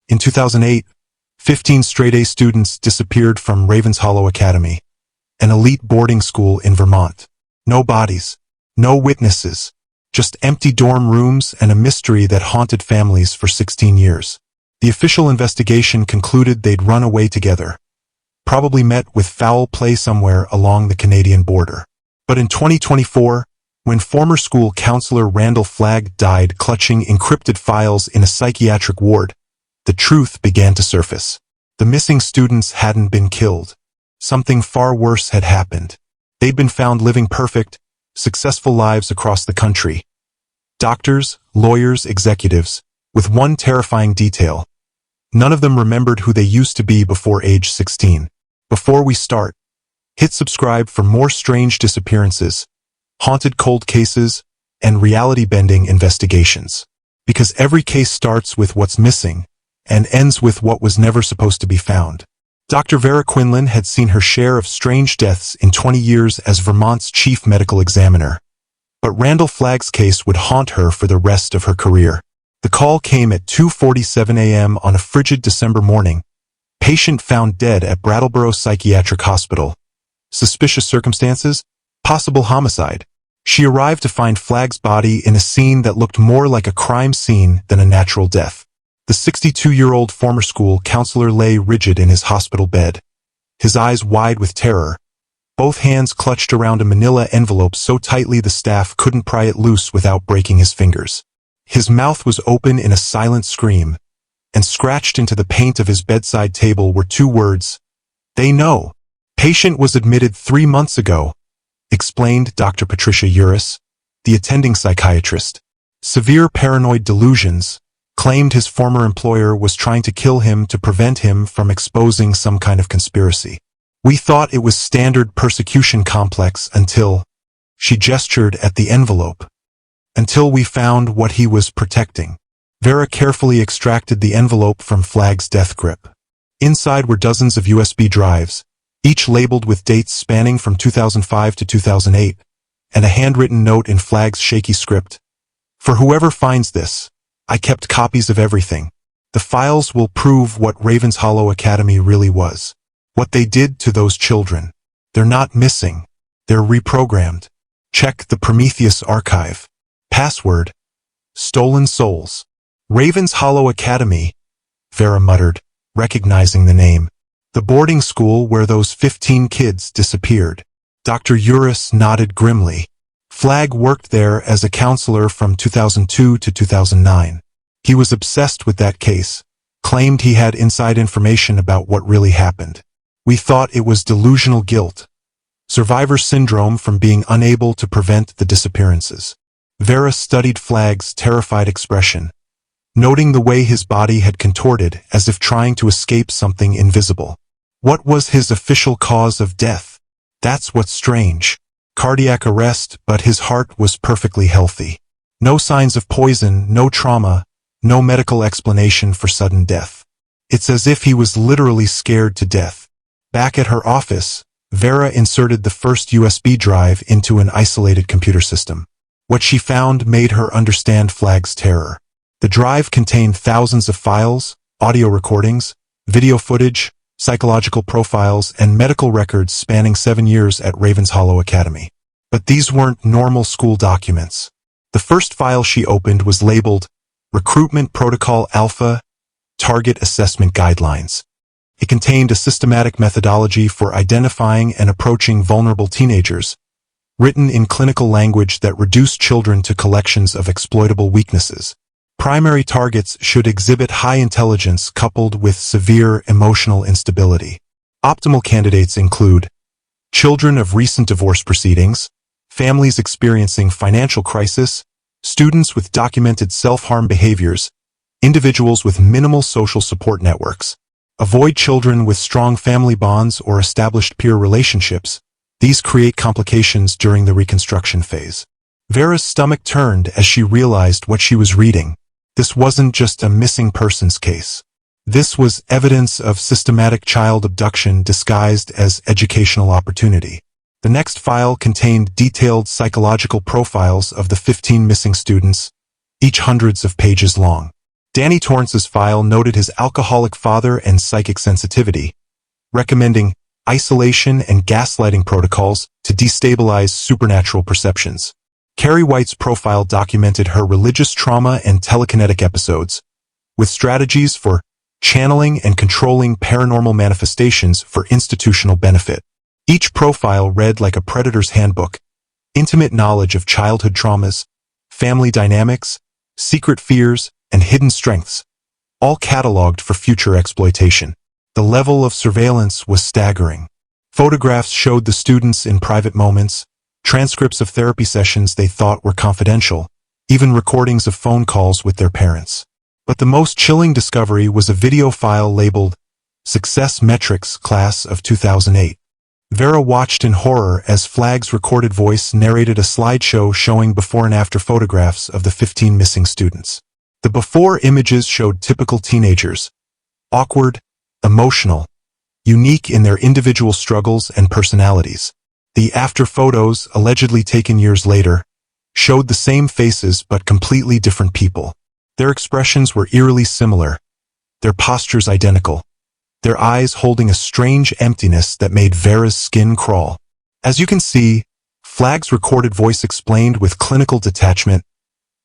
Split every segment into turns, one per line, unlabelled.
In 2008, 15 straight-A students disappeared from Ravens Hollow Academy, an elite boarding school in Vermont. No bodies, no witnesses, just empty dorm rooms and a mystery that haunted families for 16 years. The official investigation concluded they'd run away together, probably met with foul play somewhere along the Canadian border. But in 2024, when former school counselor Randall Flagg died clutching encrypted files in a psychiatric ward, the truth began to surface. The missing students hadn't been killed. Something far worse had happened. They'd been found living perfect, successful lives across the country. Doctors, lawyers, executives, with one terrifying detail. None of them remembered who they used to be before age 16. Before we start, hit subscribe for more strange disappearances, haunted cold cases, and reality-bending investigations. Because every case starts with what's missing and ends with what was never supposed to be found. Dr. Vera Quinlan had seen her share of strange deaths in 20 years as Vermont's chief medical examiner. But Randall Flagg's case would haunt her for the rest of her career. The call came at 2:47 a.m. on a frigid December morning. Patient found dead at Brattleboro Psychiatric Hospital. Suspicious circumstances? Possible homicide. She arrived to find Flagg's body in a scene that looked more like a crime scene than a natural death. The 62-year-old former school counselor lay rigid in his hospital bed, his eyes wide with terror, both hands clutched around a manila envelope so tightly the staff couldn't pry it loose without breaking his fingers. His mouth was open in a silent scream, and scratched into the paint of his bedside table were two words: "They know." "Patient was admitted 3 months ago," explained Dr. Patricia Uris, the attending psychiatrist. "Severe paranoid delusions," claimed his former employer was trying to kill him to prevent him from exposing some kind of conspiracy. "We thought it was standard persecution complex until," she gestured at the envelope, "until we found what he was protecting." Vera carefully extracted the envelope from Flagg's death grip. Inside were dozens of USB drives, each labeled with dates spanning from 2005 to 2008, and a handwritten note in Flagg's shaky script. "For whoever finds this, I kept copies of everything. The files will prove what Ravens Hollow Academy really was. What they did to those children. They're not missing. They're reprogrammed. Check the Prometheus archive. Password: Stolen Souls." "Ravens Hollow Academy," Vera muttered, recognizing the name. "The boarding school where those 15 kids disappeared." Dr. Uris nodded grimly. Flagg worked there as a counselor from 2002 to 2009. He was obsessed with that case, claimed he had inside information about what really happened. "We thought it was delusional guilt. Survivor syndrome from being unable to prevent the disappearances." Vera studied Flagg's terrified expression, noting the way his body had contorted as if trying to escape something invisible. What was his official cause of death? That's what's strange. Cardiac arrest, but his heart was perfectly healthy. No signs of poison, no trauma, no medical explanation for sudden death. It's as if he was literally scared to death. Back at her office, Vera inserted the first USB drive into an isolated computer system. What she found made her understand Flagg's terror. The drive contained thousands of files, audio recordings, video footage, psychological profiles, and medical records spanning 7 years at Ravens Hollow Academy. But these weren't normal school documents. The first file she opened was labeled Recruitment Protocol Alpha, Target Assessment Guidelines. It contained a systematic methodology for identifying and approaching vulnerable teenagers, written in clinical language that reduced children to collections of exploitable weaknesses. Primary targets should exhibit high intelligence coupled with severe emotional instability. Optimal candidates include children of recent divorce proceedings, families experiencing financial crisis, students with documented self-harm behaviors, individuals with minimal social support networks. Avoid children with strong family bonds or established peer relationships. These create complications during the reconstruction phase. Vera's stomach turned as she realized what she was reading. This wasn't just a missing persons case. This was evidence of systematic child abduction disguised as educational opportunity. The next file contained detailed psychological profiles of the 15 missing students, each hundreds of pages long. Danny Torrance's file noted his alcoholic father and psychic sensitivity, recommending isolation and gaslighting protocols to destabilize supernatural perceptions. Carrie White's profile documented her religious trauma and telekinetic episodes, with strategies for channeling and controlling paranormal manifestations for institutional benefit. Each profile read like a predator's handbook, intimate knowledge of childhood traumas, family dynamics, secret fears, and hidden strengths, all cataloged for future exploitation. The level of surveillance was staggering. Photographs showed the students in private moments, transcripts of therapy sessions they thought were confidential, even recordings of phone calls with their parents. But the most chilling discovery was a video file labeled Success Metrics Class of 2008. Vera watched in horror as Flag's recorded voice narrated a slideshow showing before and after photographs of the 15 missing students. The before images showed typical teenagers, awkward, emotional, unique in their individual struggles and personalities. The after photos, allegedly taken years later, showed the same faces but completely different people. Their expressions were eerily similar, their postures identical, their eyes holding a strange emptiness that made Vera's skin crawl. As you can see, Flag's recorded voice explained with clinical detachment,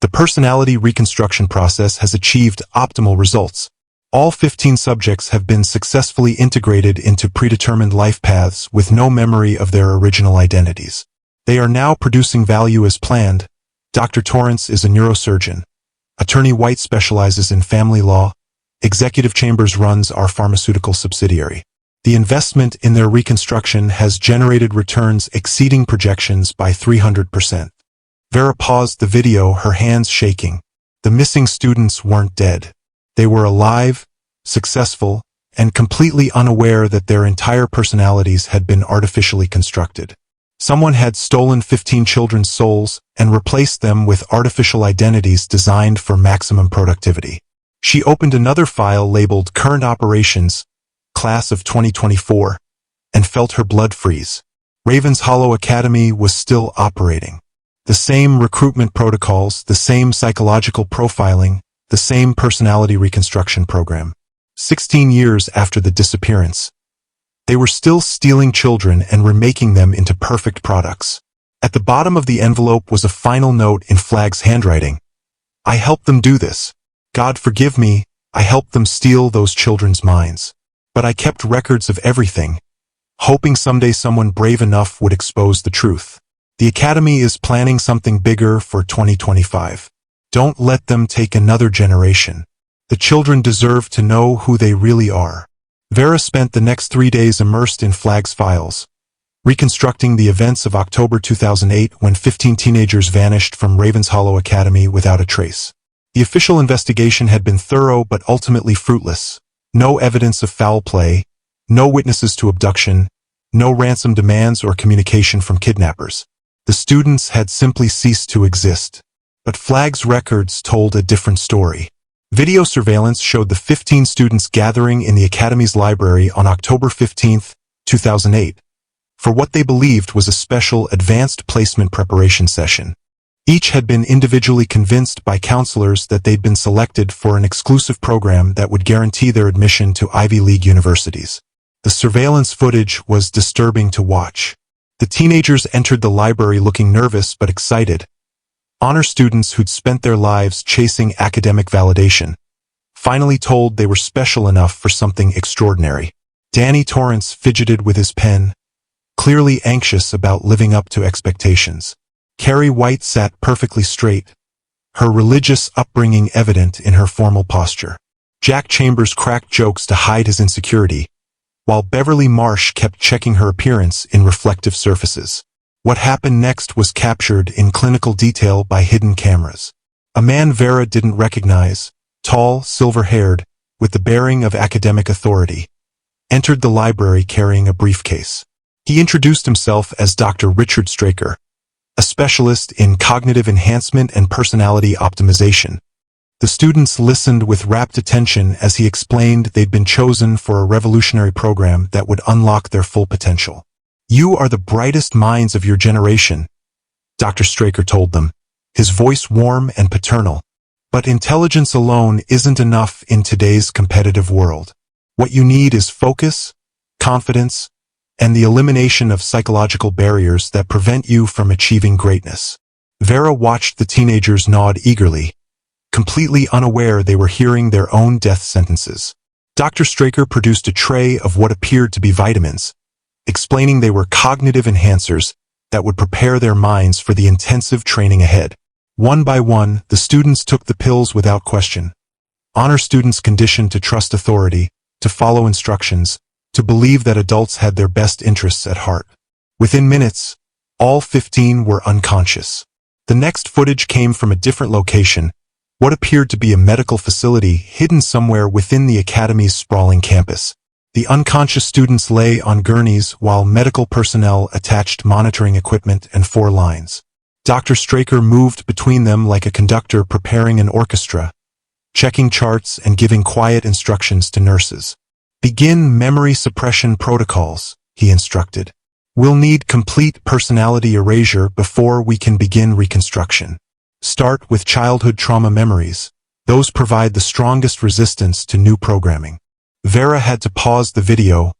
the personality reconstruction process has achieved optimal results. All 15 subjects have been successfully integrated into predetermined life paths with no memory of their original identities. They are now producing value as planned. Dr. Torrance is a neurosurgeon. Attorney White specializes in family law. Executive Chambers runs our pharmaceutical subsidiary. The investment in their reconstruction has generated returns exceeding projections by 300%. Vera paused the video, her hands shaking. The missing students weren't dead. They were alive, successful, and completely unaware that their entire personalities had been artificially constructed. Someone had stolen 15 children's souls and replaced them with artificial identities designed for maximum productivity. She opened another file labeled Current Operations, Class of 2024, and felt her blood freeze. Ravens Hollow Academy was still operating. The same recruitment protocols, the same psychological profiling, the same personality reconstruction program. 16 years after the disappearance, they were still stealing children and remaking them into perfect products. At the bottom of the envelope was a final note in Flag's handwriting. I helped them do this. God forgive me, I helped them steal those children's minds. But I kept records of everything, hoping someday someone brave enough would expose the truth. The Academy is planning something bigger for 2025. Don't let them take another generation. The children deserve to know who they really are. Vera spent the next 3 days immersed in Flag's files, reconstructing the events of October 2008 when 15 teenagers vanished from Ravens Hollow Academy without a trace. The official investigation had been thorough but ultimately fruitless. No evidence of foul play, no witnesses to abduction, no ransom demands or communication from kidnappers. The students had simply ceased to exist. But Flag's records told a different story. Video surveillance showed the 15 students gathering in the Academy's library on October 15, 2008, for what they believed was a special advanced placement preparation session. Each had been individually convinced by counselors that they'd been selected for an exclusive program that would guarantee their admission to Ivy League universities. The surveillance footage was disturbing to watch. The teenagers entered the library looking nervous but excited. Honor students who'd spent their lives chasing academic validation, finally told they were special enough for something extraordinary. Danny Torrance fidgeted with his pen, clearly anxious about living up to expectations. Carrie White sat perfectly straight, her religious upbringing evident in her formal posture. Jack Chambers cracked jokes to hide his insecurity, while Beverly Marsh kept checking her appearance in reflective surfaces. What happened next was captured in clinical detail by hidden cameras. A man Vera didn't recognize, tall, silver-haired, with the bearing of academic authority, entered the library carrying a briefcase. He introduced himself as Dr. Richard Straker, a specialist in cognitive enhancement and personality optimization. The students listened with rapt attention as he explained they'd been chosen for a revolutionary program that would unlock their full potential. You are the brightest minds of your generation, Dr. Straker told them, his voice warm and paternal. But intelligence alone isn't enough in today's competitive world. What you need is focus, confidence, and the elimination of psychological barriers that prevent you from achieving greatness. Vera watched the teenagers nod eagerly, completely unaware they were hearing their own death sentences. Dr. Straker produced a tray of what appeared to be vitamins, explaining they were cognitive enhancers that would prepare their minds for the intensive training ahead. One by one, the students took the pills without question. Honor students conditioned to trust authority, to follow instructions, to believe that adults had their best interests at heart. Within minutes, all 15 were unconscious. The next footage came from a different location, what appeared to be a medical facility hidden somewhere within the academy's sprawling campus. The unconscious students lay on gurneys while medical personnel attached monitoring equipment and 4 lines. Dr. Straker moved between them like a conductor preparing an orchestra, checking charts and giving quiet instructions to nurses. Begin memory suppression protocols, he instructed. We'll need complete personality erasure before we can begin reconstruction. Start with childhood trauma memories. Those provide the strongest resistance to new programming. Vera had to pause the video,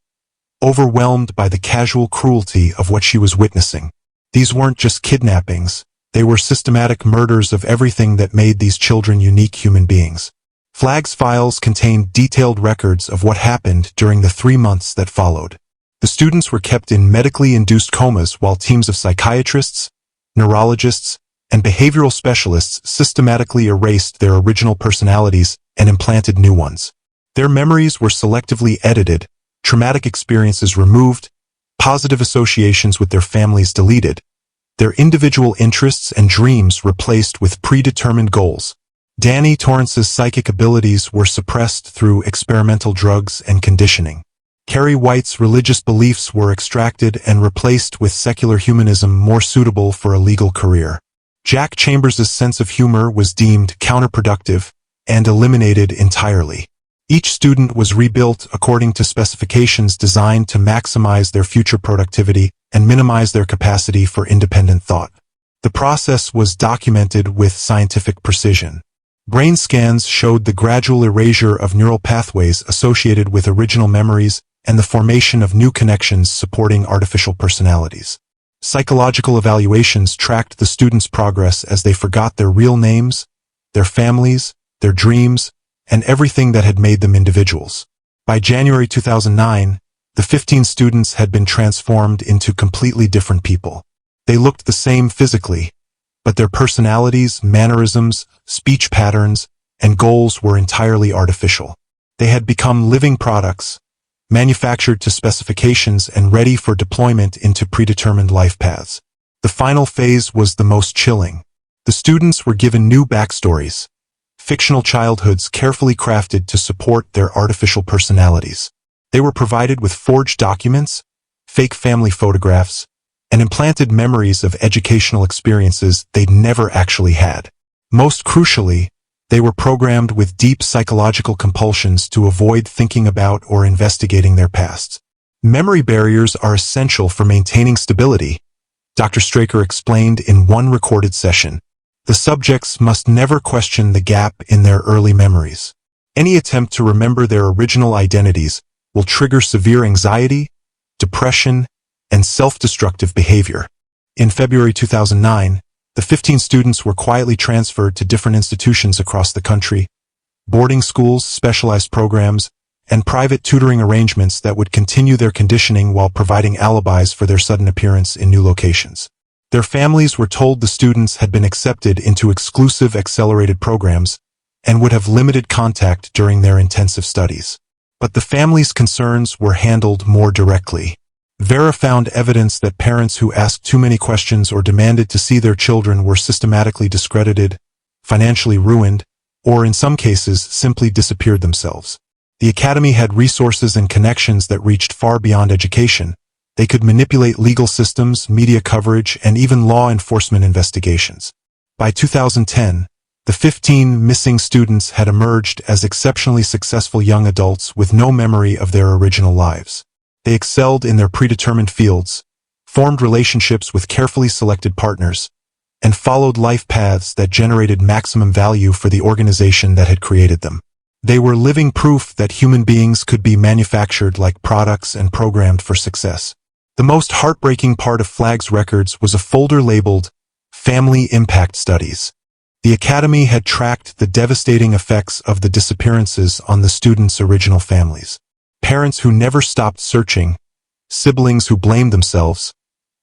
overwhelmed by the casual cruelty of what she was witnessing. These weren't just kidnappings, they were systematic murders of everything that made these children unique human beings. Flag's files contained detailed records of what happened during the 3 months that followed. The students were kept in medically induced comas while teams of psychiatrists, neurologists, and behavioral specialists systematically erased their original personalities and implanted new ones. Their memories were selectively edited, traumatic experiences removed, positive associations with their families deleted, their individual interests and dreams replaced with predetermined goals. Danny Torrance's psychic abilities were suppressed through experimental drugs and conditioning. Carrie White's religious beliefs were extracted and replaced with secular humanism more suitable for a legal career. Jack Chambers's sense of humor was deemed counterproductive and eliminated entirely. Each student was rebuilt according to specifications designed to maximize their future productivity and minimize their capacity for independent thought. The process was documented with scientific precision. Brain scans showed the gradual erasure of neural pathways associated with original memories and the formation of new connections supporting artificial personalities. Psychological evaluations tracked the students' progress as they forgot their real names, their families, their dreams, and everything that had made them individuals. By January 2009, the 15 students had been transformed into completely different people. They looked the same physically, but their personalities, mannerisms, speech patterns, and goals were entirely artificial. They had become living products, manufactured to specifications and ready for deployment into predetermined life paths. The final phase was the most chilling. The students were given new backstories, fictional childhoods carefully crafted to support their artificial personalities. They were provided with forged documents, fake family photographs, and implanted memories of educational experiences they'd never actually had. Most crucially, they were programmed with deep psychological compulsions to avoid thinking about or investigating their pasts. Memory barriers are essential for maintaining stability, Dr. Straker explained in one recorded session. The subjects must never question the gap in their early memories. Any attempt to remember their original identities will trigger severe anxiety, depression, and self-destructive behavior. In February 2009, the 15 students were quietly transferred to different institutions across the country, boarding schools, specialized programs, and private tutoring arrangements that would continue their conditioning while providing alibis for their sudden appearance in new locations. Their families were told the students had been accepted into exclusive accelerated programs and would have limited contact during their intensive studies. But the families' concerns were handled more directly. Vera found evidence that parents who asked too many questions or demanded to see their children were systematically discredited, financially ruined, or in some cases simply disappeared themselves. The academy had resources and connections that reached far beyond education. They could manipulate legal systems, media coverage, and even law enforcement investigations. By 2010, the 15 missing students had emerged as exceptionally successful young adults with no memory of their original lives. They excelled in their predetermined fields, formed relationships with carefully selected partners, and followed life paths that generated maximum value for the organization that had created them. They were living proof that human beings could be manufactured like products and programmed for success. The most heartbreaking part of Flagg's records was a folder labeled Family Impact Studies. The Academy had tracked the devastating effects of the disappearances on the students' original families. Parents who never stopped searching, siblings who blamed themselves,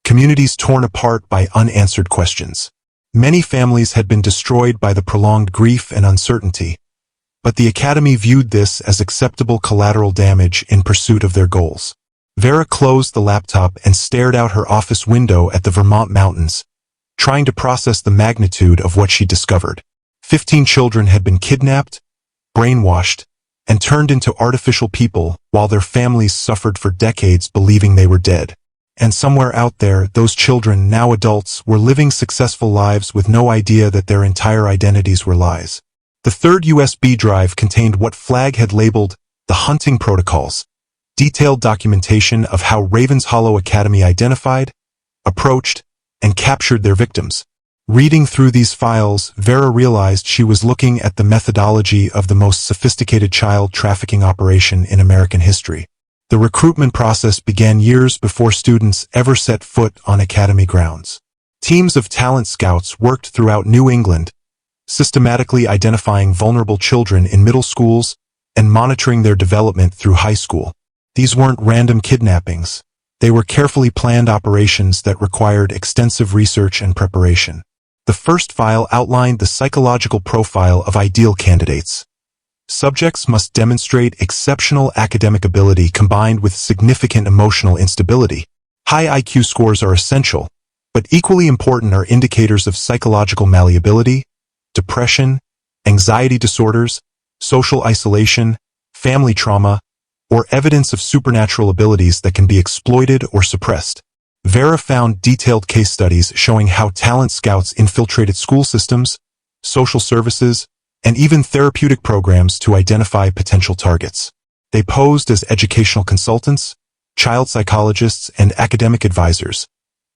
communities torn apart by unanswered questions. Many families had been destroyed by the prolonged grief and uncertainty, but the Academy viewed this as acceptable collateral damage in pursuit of their goals. Vera closed the laptop and stared out her office window at the Vermont mountains, trying to process the magnitude of what she discovered. 15 children had been kidnapped, brainwashed, and turned into artificial people while their families suffered for decades believing they were dead. And somewhere out there, those children, now adults, were living successful lives with no idea that their entire identities were lies. The third USB drive contained what Flagg had labeled the hunting protocols, detailed documentation of how Ravens Hollow Academy identified, approached, and captured their victims. Reading through these files, Vera realized she was looking at the methodology of the most sophisticated child trafficking operation in American history. The recruitment process began years before students ever set foot on Academy grounds. Teams of talent scouts worked throughout New England, systematically identifying vulnerable children in middle schools and monitoring their development through high school. These weren't random kidnappings. They were carefully planned operations that required extensive research and preparation. The first file outlined the psychological profile of ideal candidates. Subjects must demonstrate exceptional academic ability combined with significant emotional instability. High IQ scores are essential, but equally important are indicators of psychological malleability, depression, anxiety disorders, social isolation, family trauma, or evidence of supernatural abilities that can be exploited or suppressed. Vera found detailed case studies showing how talent scouts infiltrated school systems, social services, and even therapeutic programs to identify potential targets. They posed as educational consultants, child psychologists, and academic advisors,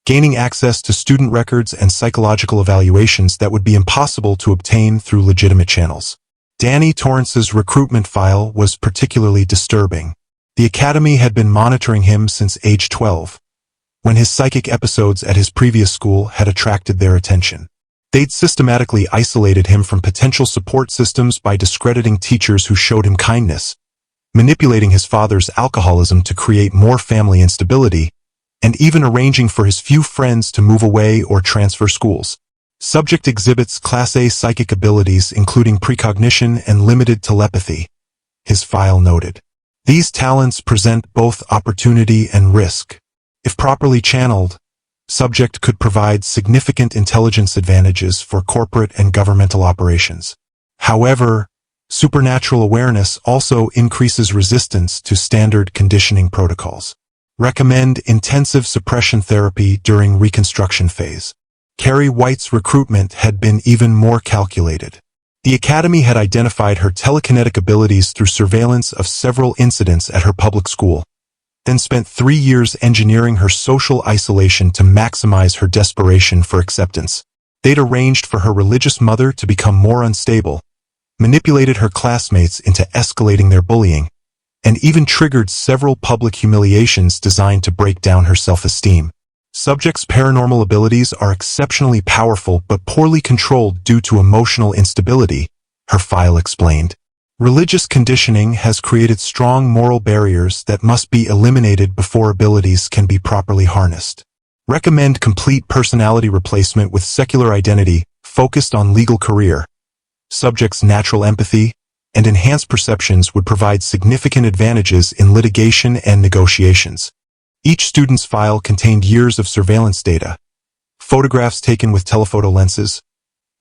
gaining access to student records and psychological evaluations that would be impossible to obtain through legitimate channels. Danny Torrance's recruitment file was particularly disturbing. The Academy had been monitoring him since age 12, when his psychic episodes at his previous school had attracted their attention. They'd systematically isolated him from potential support systems by discrediting teachers who showed him kindness, manipulating his father's alcoholism to create more family instability, and even arranging for his few friends to move away or transfer schools. Subject exhibits Class A psychic abilities including precognition and limited telepathy, his file noted. These talents present both opportunity and risk. If properly channeled, subject could provide significant intelligence advantages for corporate and governmental operations. However, supernatural awareness also increases resistance to standard conditioning protocols. Recommend intensive suppression therapy during reconstruction phase. Carrie White's recruitment had been even more calculated. The Academy had identified her telekinetic abilities through surveillance of several incidents at her public school, then spent 3 years engineering her social isolation to maximize her desperation for acceptance. They'd arranged for her religious mother to become more unstable, manipulated her classmates into escalating their bullying, and even triggered several public humiliations designed to break down her self-esteem. Subjects' paranormal abilities are exceptionally powerful but poorly controlled due to emotional instability, her file explained. Religious conditioning has created strong moral barriers that must be eliminated before abilities can be properly harnessed. Recommend complete personality replacement with secular identity focused on legal career. Subjects' natural empathy and enhanced perceptions would provide significant advantages in litigation and negotiations. Each student's file contained years of surveillance data, photographs taken with telephoto lenses,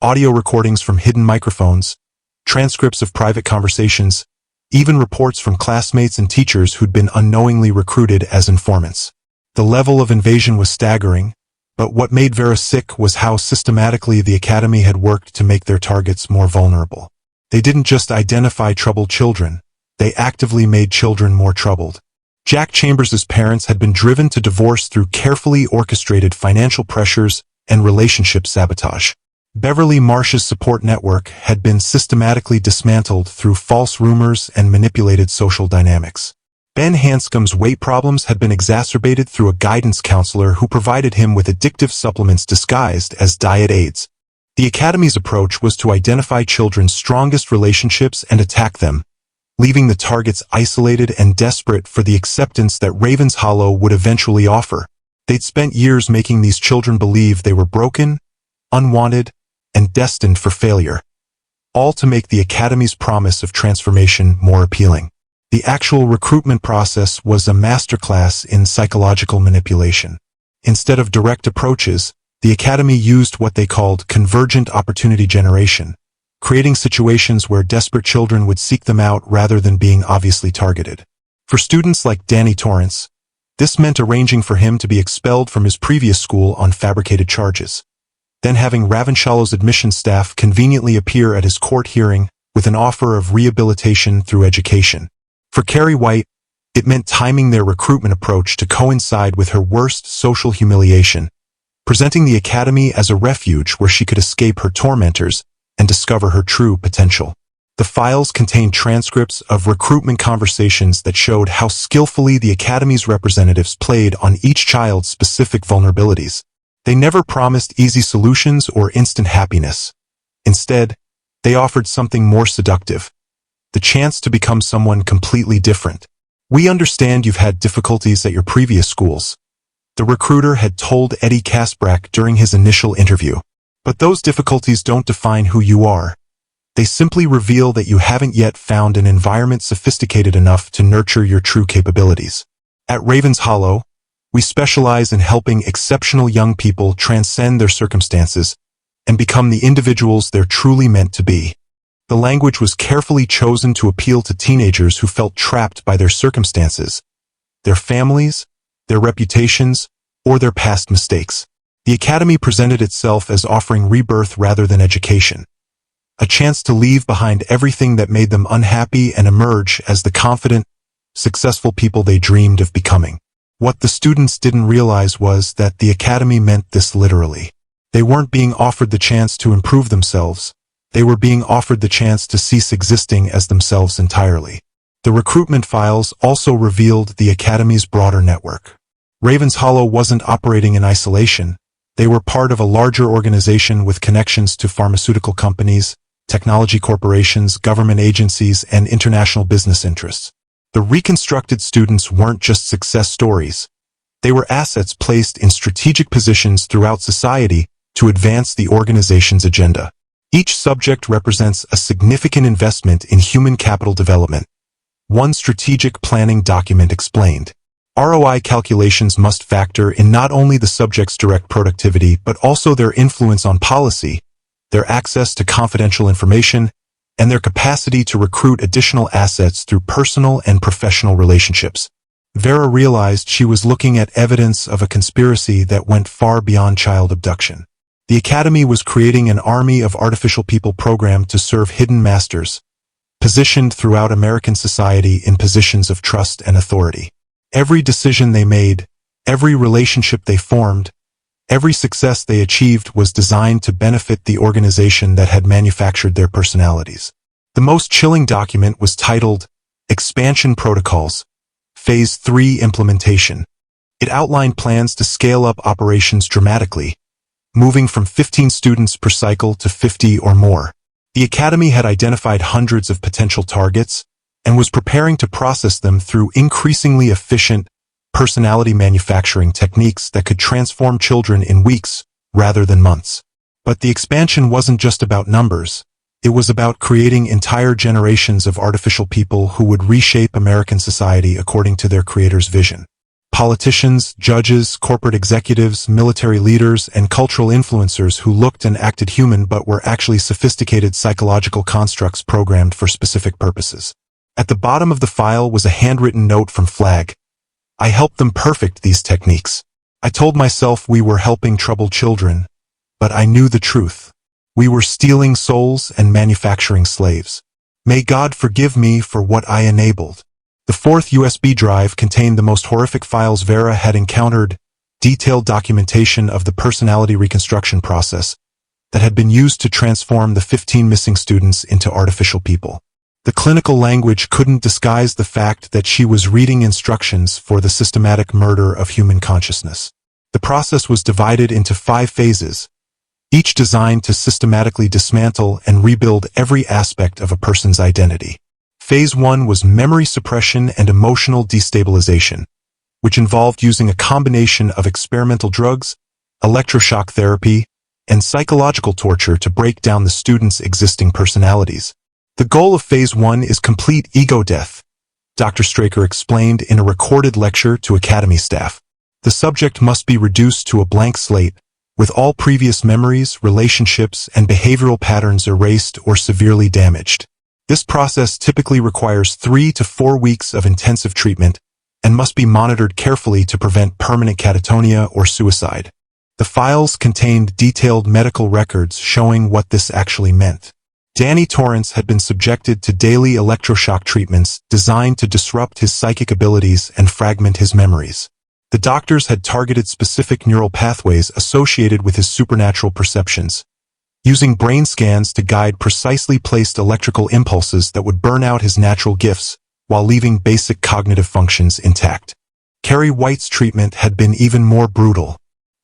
audio recordings from hidden microphones, transcripts of private conversations, even reports from classmates and teachers who'd been unknowingly recruited as informants. The level of invasion was staggering, but what made Vera sick was how systematically the Academy had worked to make their targets more vulnerable. They didn't just identify troubled children, they actively made children more troubled. Jack Chambers' parents had been driven to divorce through carefully orchestrated financial pressures and relationship sabotage. Beverly Marsh's support network had been systematically dismantled through false rumors and manipulated social dynamics. Ben Hanscom's weight problems had been exacerbated through a guidance counselor who provided him with addictive supplements disguised as diet aids. The Academy's approach was to identify children's strongest relationships and attack them, leaving the targets isolated and desperate for the acceptance that Ravens Hollow would eventually offer. They'd spent years making these children believe they were broken, unwanted, and destined for failure, all to make the Academy's promise of transformation more appealing. The actual recruitment process was a masterclass in psychological manipulation. Instead of direct approaches, the Academy used what they called convergent opportunity generation, creating situations where desperate children would seek them out rather than being obviously targeted. For students like Danny Torrance, this meant arranging for him to be expelled from his previous school on fabricated charges, then having Ravenshollow's admissions staff conveniently appear at his court hearing with an offer of rehabilitation through education. For Carrie White, it meant timing their recruitment approach to coincide with her worst social humiliation, presenting the Academy as a refuge where she could escape her tormentors and discover her true potential. The files contained transcripts of recruitment conversations that showed how skillfully the Academy's representatives played on each child's specific vulnerabilities. They never promised easy solutions or instant happiness. Instead, they offered something more seductive: the chance to become someone completely different. "We understand you've had difficulties at your previous schools," the recruiter had told Eddie Kasprek during his initial interview. "But those difficulties don't define who you are. They simply reveal that you haven't yet found an environment sophisticated enough to nurture your true capabilities. At Ravens Hollow, we specialize in helping exceptional young people transcend their circumstances and become the individuals they're truly meant to be." The language was carefully chosen to appeal to teenagers who felt trapped by their circumstances, their families, their reputations, or their past mistakes. The Academy presented itself as offering rebirth rather than education, a chance to leave behind everything that made them unhappy and emerge as the confident, successful people they dreamed of becoming. What the students didn't realize was that the Academy meant this literally. They weren't being offered the chance to improve themselves. They were being offered the chance to cease existing as themselves entirely. The recruitment files also revealed the Academy's broader network. Ravens Hollow wasn't operating in isolation. They were part of a larger organization with connections to pharmaceutical companies, technology corporations, government agencies, and international business interests. The reconstructed students weren't just success stories. They were assets placed in strategic positions throughout society to advance the organization's agenda. Each subject represents a significant investment in human capital development. One strategic planning document explained. ROI calculations must factor in not only the subject's direct productivity but also their influence on policy, their access to confidential information, and their capacity to recruit additional assets through personal and professional relationships. Vera realized she was looking at evidence of a conspiracy that went far beyond child abduction. The Academy was creating an army of artificial people programmed to serve hidden masters, positioned throughout American society in positions of trust and authority. Every decision they made, every relationship they formed, every success they achieved was designed to benefit the organization that had manufactured their personalities. The most chilling document was titled Expansion Protocols, Phase 3 Implementation. It outlined plans to scale up operations dramatically, moving from 15 students per cycle to 50 or more. The Academy had identified hundreds of potential targets and was preparing to process them through increasingly efficient personality manufacturing techniques that could transform children in weeks rather than months. But the expansion wasn't just about numbers. It was about creating entire generations of artificial people who would reshape American society according to their creator's vision. Politicians, judges, corporate executives, military leaders, and cultural influencers who looked and acted human but were actually sophisticated psychological constructs programmed for specific purposes. At the bottom of the file was a handwritten note from Flag. "I helped them perfect these techniques. I told myself we were helping troubled children, but I knew the truth. We were stealing souls and manufacturing slaves. May God forgive me for what I enabled." The fourth USB drive contained the most horrific files Vera had encountered detailed documentation of the personality reconstruction process that had been used to transform the 15 missing students into artificial people. The clinical language couldn't disguise the fact that she was reading instructions for the systematic murder of human consciousness. The process was divided into 5 phases, each designed to systematically dismantle and rebuild every aspect of a person's identity. Phase 1 was memory suppression and emotional destabilization, which involved using a combination of experimental drugs, electroshock therapy, and psychological torture to break down the students' existing personalities. The goal of Phase 1 is complete ego death, Dr. Straker explained in a recorded lecture to Academy staff. The subject must be reduced to a blank slate, with all previous memories, relationships, and behavioral patterns erased or severely damaged. This process typically requires 3 to 4 weeks of intensive treatment and must be monitored carefully to prevent permanent catatonia or suicide. The files contained detailed medical records showing what this actually meant. Danny Torrance had been subjected to daily electroshock treatments designed to disrupt his psychic abilities and fragment his memories. The doctors had targeted specific neural pathways associated with his supernatural perceptions, using brain scans to guide precisely placed electrical impulses that would burn out his natural gifts while leaving basic cognitive functions intact. Carrie White's treatment had been even more brutal.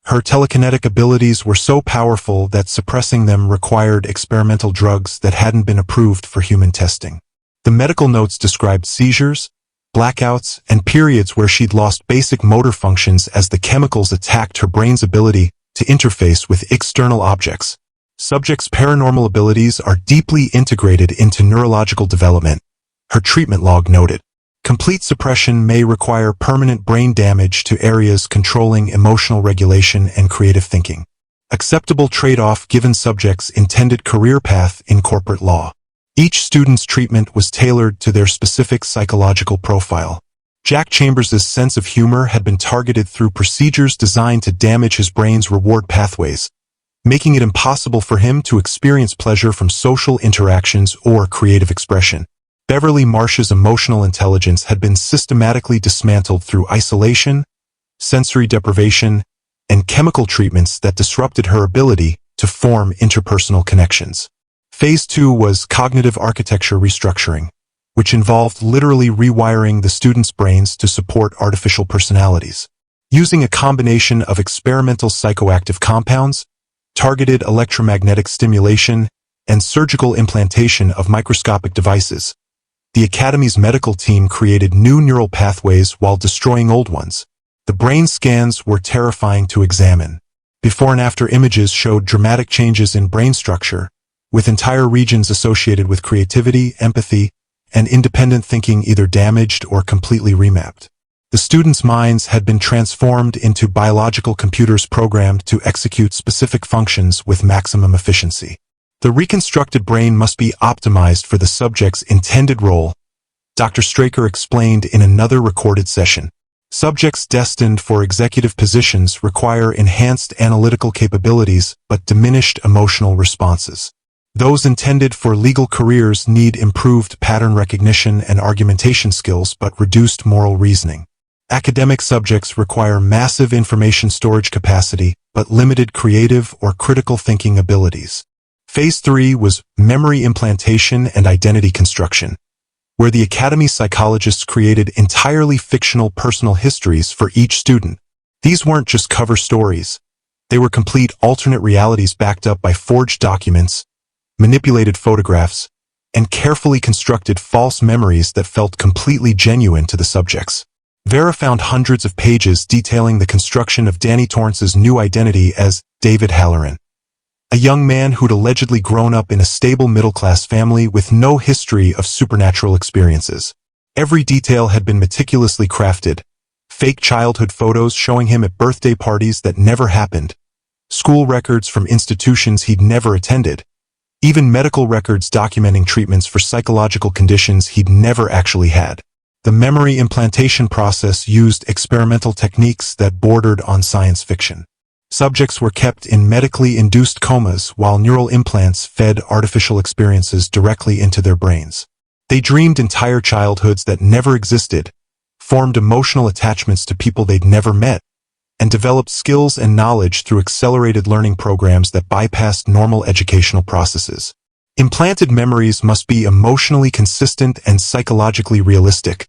Her telekinetic abilities were so powerful that suppressing them required experimental drugs that hadn't been approved for human testing. The medical notes described seizures, blackouts, and periods where she'd lost basic motor functions as the chemicals attacked her brain's ability to interface with external objects. Subjects' paranormal abilities are deeply integrated into neurological development, her treatment log noted. Complete suppression may require permanent brain damage to areas controlling emotional regulation and creative thinking. Acceptable trade-off given subjects' intended career path in corporate law. Each student's treatment was tailored to their specific psychological profile. Jack Chambers' sense of humor had been targeted through procedures designed to damage his brain's reward pathways, making it impossible for him to experience pleasure from social interactions or creative expression. Beverly Marsh's emotional intelligence had been systematically dismantled through isolation, sensory deprivation, and chemical treatments that disrupted her ability to form interpersonal connections. Phase 2 was cognitive architecture restructuring, which involved literally rewiring the students' brains to support artificial personalities. Using a combination of experimental psychoactive compounds, targeted electromagnetic stimulation, and surgical implantation of microscopic devices, the Academy's medical team created new neural pathways while destroying old ones. The brain scans were terrifying to examine. Before and after images showed dramatic changes in brain structure, with entire regions associated with creativity, empathy, and independent thinking either damaged or completely remapped. The students' minds had been transformed into biological computers programmed to execute specific functions with maximum efficiency. The reconstructed brain must be optimized for the subject's intended role, Dr. Straker explained in another recorded session. Subjects destined for executive positions require enhanced analytical capabilities but diminished emotional responses. Those intended for legal careers need improved pattern recognition and argumentation skills but reduced moral reasoning. Academic subjects require massive information storage capacity but limited creative or critical thinking abilities. Phase 3 was memory implantation and identity construction, where the Academy psychologists created entirely fictional personal histories for each student. These weren't just cover stories. They were complete alternate realities backed up by forged documents, manipulated photographs, and carefully constructed false memories that felt completely genuine to the subjects. Vera found hundreds of pages detailing the construction of Danny Torrance's new identity as David Halloran, a young man who'd allegedly grown up in a stable middle-class family with no history of supernatural experiences. Every detail had been meticulously crafted. Fake childhood photos showing him at birthday parties that never happened, school records from institutions he'd never attended, even medical records documenting treatments for psychological conditions he'd never actually had. The memory implantation process used experimental techniques that bordered on science fiction. Subjects were kept in medically induced comas while neural implants fed artificial experiences directly into their brains. They dreamed entire childhoods that never existed, formed emotional attachments to people they'd never met, and developed skills and knowledge through accelerated learning programs that bypassed normal educational processes. Implanted memories must be emotionally consistent and psychologically realistic,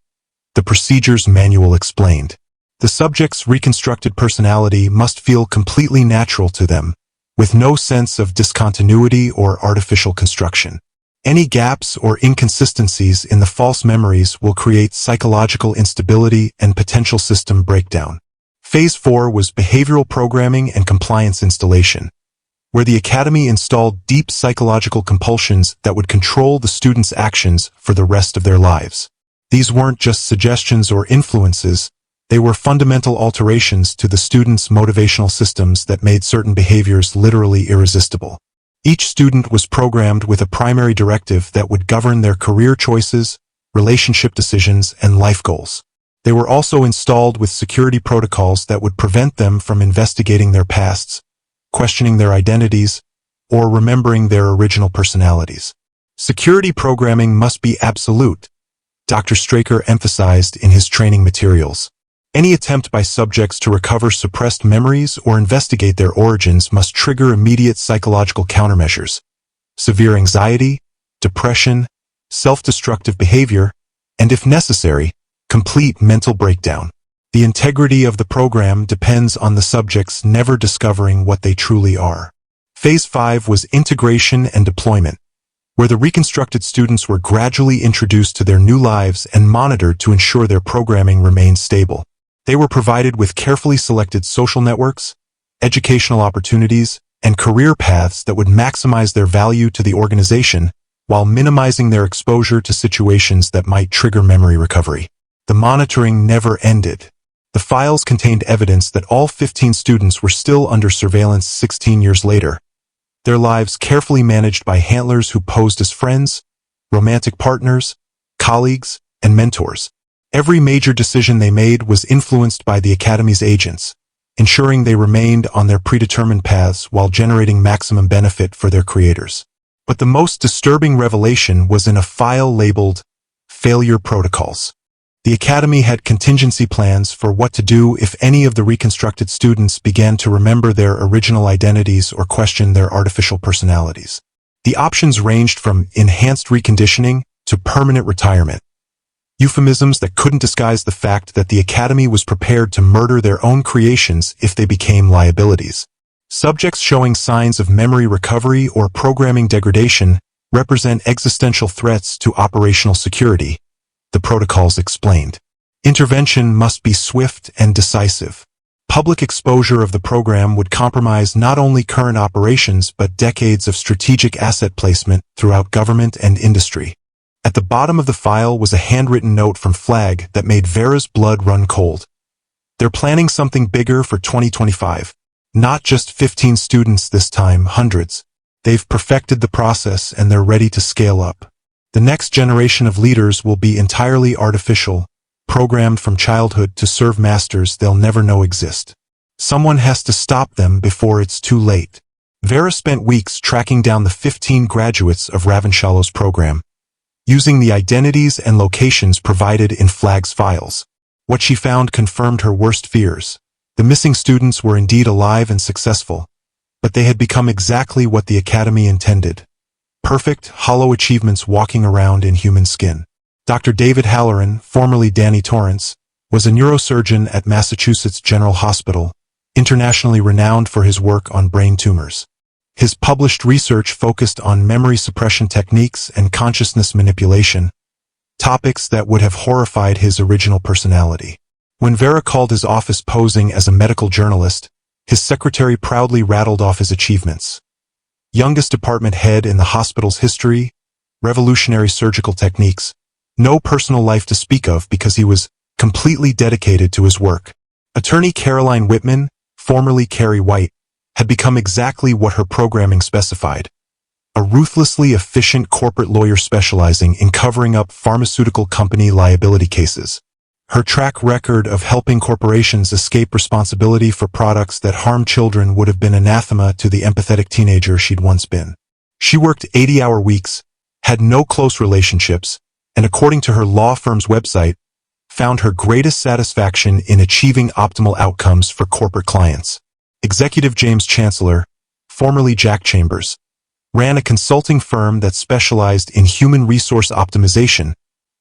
the procedure's manual explained. The subject's reconstructed personality must feel completely natural to them, with no sense of discontinuity or artificial construction. Any gaps or inconsistencies in the false memories will create psychological instability and potential system breakdown. Phase 4 was behavioral programming and compliance installation, where the Academy installed deep psychological compulsions that would control the students' actions for the rest of their lives. These weren't just suggestions or influences, they were fundamental alterations to the students' motivational systems that made certain behaviors literally irresistible. Each student was programmed with a primary directive that would govern their career choices, relationship decisions, and life goals. They were also installed with security protocols that would prevent them from investigating their pasts, questioning their identities, or remembering their original personalities. Security programming must be absolute, Dr. Straker emphasized in his training materials. Any attempt by subjects to recover suppressed memories or investigate their origins must trigger immediate psychological countermeasures: severe anxiety, depression, self-destructive behavior, and if necessary, complete mental breakdown. The integrity of the program depends on the subjects never discovering what they truly are. Phase 5 was integration and deployment, where the reconstructed students were gradually introduced to their new lives and monitored to ensure their programming remained stable. They were provided with carefully selected social networks, educational opportunities, and career paths that would maximize their value to the organization while minimizing their exposure to situations that might trigger memory recovery. The monitoring never ended. The files contained evidence that all 15 students were still under surveillance 16 years later, their lives carefully managed by handlers who posed as friends, romantic partners, colleagues, and mentors. Every major decision they made was influenced by the Academy's agents, ensuring they remained on their predetermined paths while generating maximum benefit for their creators. But the most disturbing revelation was in a file labeled Failure Protocols. The Academy had contingency plans for what to do if any of the reconstructed students began to remember their original identities or question their artificial personalities. The options ranged from enhanced reconditioning to permanent retirement, euphemisms that couldn't disguise the fact that the Academy was prepared to murder their own creations if they became liabilities. Subjects showing signs of memory recovery or programming degradation represent existential threats to operational security, the protocols explained. Intervention must be swift and decisive. Public exposure of the program would compromise not only current operations but decades of strategic asset placement throughout government and industry. At the bottom of the file was a handwritten note from Flag that made Vera's blood run cold. They're planning something bigger for 2025. Not just 15 students this time, hundreds. They've perfected the process and they're ready to scale up. The next generation of leaders will be entirely artificial, programmed from childhood to serve masters they'll never know exist. Someone has to stop them before it's too late. Vera spent weeks tracking down the 15 graduates of Ravensshallow's program, using the identities and locations provided in Flag's files. What she found confirmed her worst fears. The missing students were indeed alive and successful, but they had become exactly what the Academy intended. Perfect, hollow achievements walking around in human skin. Dr. David Halloran, formerly Danny Torrance, was a neurosurgeon at Massachusetts General Hospital, internationally renowned for his work on brain tumors. His published research focused on memory suppression techniques and consciousness manipulation, topics that would have horrified his original personality. When Vera called his office posing as a medical journalist, his secretary proudly rattled off his achievements. Youngest department head in the hospital's history, revolutionary surgical techniques, no personal life to speak of because he was completely dedicated to his work. Attorney Caroline Whitman, formerly Carrie White, had become exactly what her programming specified: a ruthlessly efficient corporate lawyer specializing in covering up pharmaceutical company liability cases. Her track record of helping corporations escape responsibility for products that harm children would have been anathema to the empathetic teenager she'd once been. She worked 80-hour weeks, had no close relationships, and according to her law firm's website, found her greatest satisfaction in achieving optimal outcomes for corporate clients. Executive James Chancellor, formerly Jack Chambers, ran a consulting firm that specialized in human resource optimization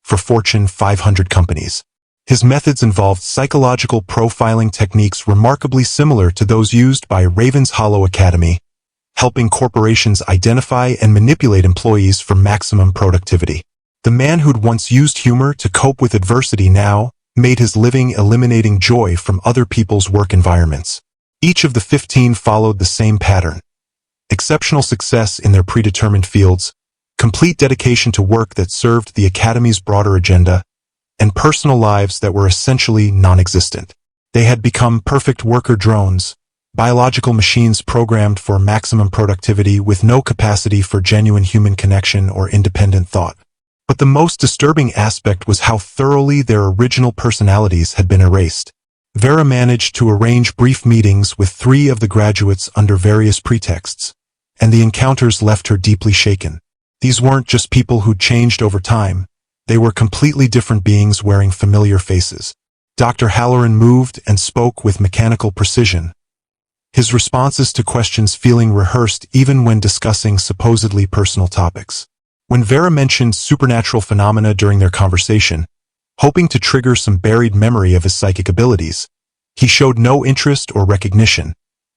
for Fortune 500 companies. His methods involved psychological profiling techniques remarkably similar to those used by Ravens Hollow Academy, helping corporations identify and manipulate employees for maximum productivity. The man who'd once used humor to cope with adversity now made his living eliminating joy from other people's work environments. Each of the 15 followed the same pattern: exceptional success in their predetermined fields, complete dedication to work that served the Academy's broader agenda, and personal lives that were essentially non-existent. They had become perfect worker drones, biological machines programmed for maximum productivity with no capacity for genuine human connection or independent thought. But the most disturbing aspect was how thoroughly their original personalities had been erased. Vera managed to arrange brief meetings with 3 of the graduates under various pretexts, and the encounters left her deeply shaken. These weren't just people who'd changed over time. They were completely different beings wearing familiar faces. Dr. Halloran moved and spoke with mechanical precision, his responses to questions feeling rehearsed even when discussing supposedly personal topics. When Vera mentioned supernatural phenomena during their conversation, hoping to trigger some buried memory of his psychic abilities, he showed no interest or recognition,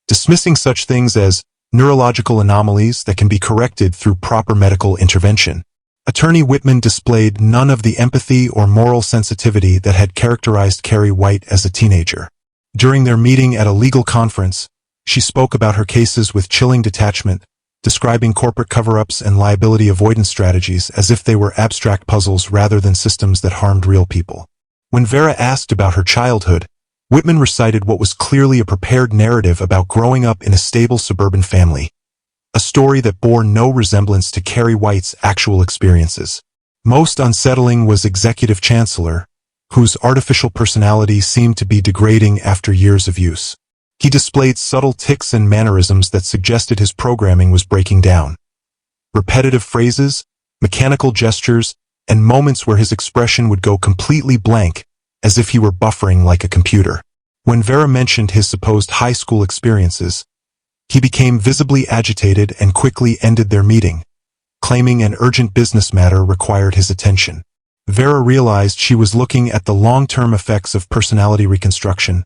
dismissing such things as neurological anomalies that can be corrected through proper medical intervention. Attorney Whitman displayed none of the empathy or moral sensitivity that had characterized Carrie White as a teenager. During their meeting at a legal conference, she spoke about her cases with chilling detachment, describing corporate cover-ups and liability avoidance strategies as if they were abstract puzzles rather than systems that harmed real people. When Vera asked about her childhood, Whitman recited what was clearly a prepared narrative about growing up in a stable suburban family, a story that bore no resemblance to Carrie White's actual experiences. Most unsettling was Executive Chancellor, whose artificial personality seemed to be degrading after years of use. He displayed subtle tics and mannerisms that suggested his programming was breaking down. Repetitive phrases, mechanical gestures, and moments where his expression would go completely blank, as if he were buffering like a computer. When Vera mentioned his supposed high school experiences, he became visibly agitated and quickly ended their meeting, claiming an urgent business matter required his attention. Vera realized she was looking at the long-term effects of personality reconstruction,